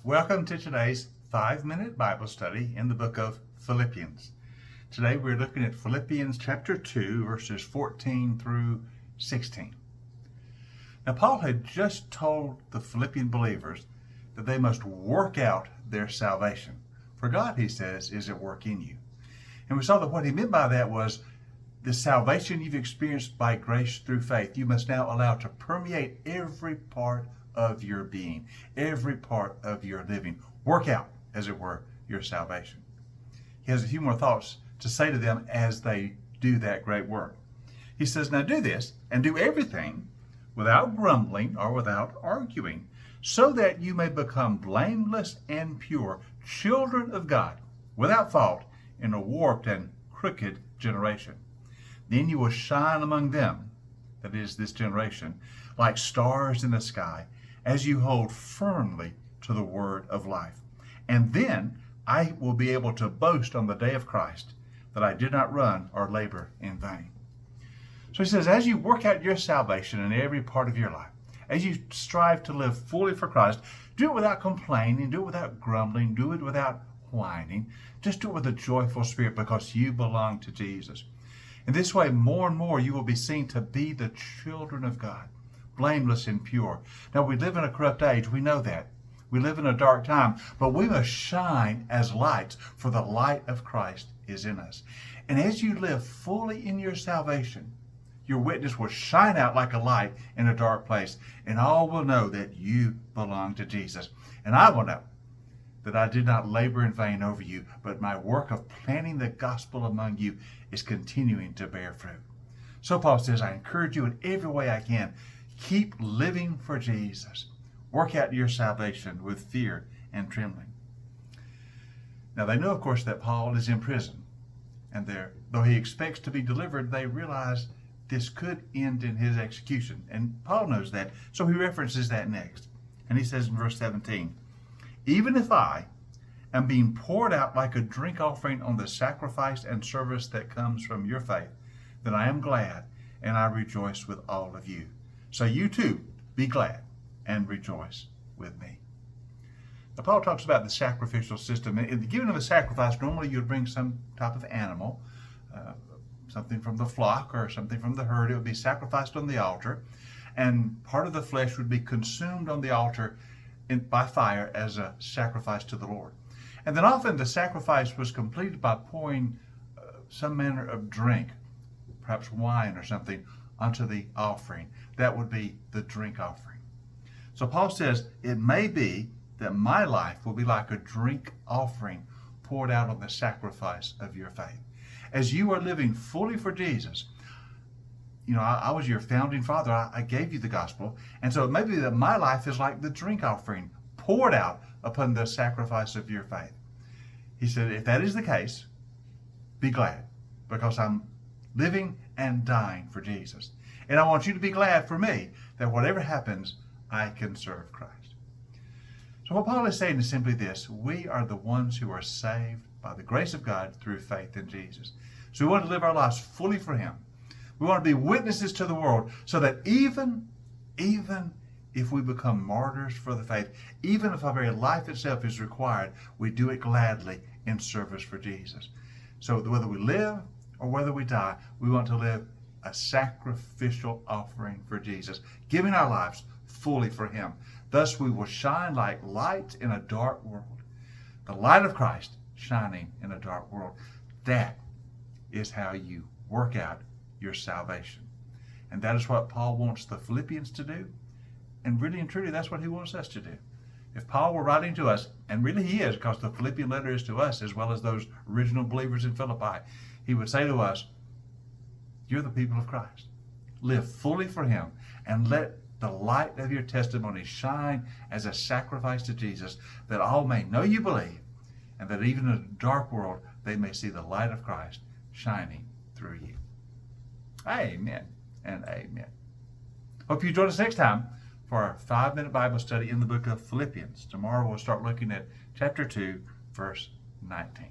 Welcome to today's 5-minute Bible study in the book of Philippians. Today we're looking at Philippians chapter 2, verses 14 through 16. Now, Paul had just told the Philippian believers that they must work out their salvation. For God, he says, is at work in you. And we saw that what he meant by that was the salvation you've experienced by grace through faith, you must now allow to permeate every part of your being, every part of your living. Work out, as it were, your salvation. He has a few more thoughts to say to them as they do that great work. He says, now do this and do everything without grumbling or without arguing, so that you may become blameless and pure, children of God, without fault, in a warped and crooked generation. Then you will shine among them, that is, this generation, like stars in the sky, as you hold firmly to the word of life. And then I will be able to boast on the day of Christ that I did not run or labor in vain. So he says, as you work out your salvation in every part of your life, as you strive to live fully for Christ, do it without complaining, do it without grumbling, do it without whining. Just do it with a joyful spirit because you belong to Jesus. In this way, more and more you will be seen to be the children of God, blameless and pure. Now, we live in a corrupt age. We know that. We live in a dark time, but we must shine as lights, for the light of Christ is in us. And as you live fully in your salvation, your witness will shine out like a light in a dark place, and all will know that you belong to Jesus. And I will know that I did not labor in vain over you, but my work of planting the gospel among you is continuing to bear fruit. So Paul says, I encourage you in every way I can. Keep living for Jesus. Work out your salvation with fear and trembling. Now they know, of course, that Paul is in prison. And though he expects to be delivered, they realize this could end in his execution. And Paul knows that, so he references that next. And he says in verse 17, even if I am being poured out like a drink offering on the sacrifice and service that comes from your faith, then I am glad and I rejoice with all of you. So you too be glad and rejoice with me. Now, Paul talks about the sacrificial system. In the giving of a sacrifice, normally you'd bring some type of animal, something from the flock or something from the herd. It would be sacrificed on the altar, and part of the flesh would be consumed on the altar by fire as a sacrifice to the Lord. And then often the sacrifice was completed by pouring some manner of drink, perhaps wine or something, onto the offering. That would be the drink offering. So Paul says, it may be that my life will be like a drink offering poured out on the sacrifice of your faith. As you are living fully for Jesus, I was your founding father. I gave you the gospel. And so it may be that my life is like the drink offering poured out upon the sacrifice of your faith. He said, if that is the case, be glad, because I'm living and dying for Jesus. And I want you to be glad for me that whatever happens, I can serve Christ. So what Paul is saying is simply this: we are the ones who are saved by the grace of God through faith in Jesus. So we want to live our lives fully for Him. We want to be witnesses to the world so that even if we become martyrs for the faith, even if our very life itself is required, we do it gladly in service for Jesus. So whether we live or whether we die, we want to live a sacrificial offering for Jesus, giving our lives fully for Him. Thus we will shine like lights in a dark world. The light of Christ shining in a dark world. That is how you work out your salvation. And that is what Paul wants the Philippians to do. And really and truly, that's what he wants us to do. If Paul were writing to us, and really he is, because the Philippian letter is to us as well as those original believers in Philippi, he would say to us, you're the people of Christ. Live fully for Him and let the light of your testimony shine as a sacrifice to Jesus, that all may know you believe, and that even in a dark world, they may see the light of Christ shining through you. Amen and amen. Hope you join us next time for our 5-minute Bible study in the book of Philippians. Tomorrow we'll start looking at chapter 2, verse 19.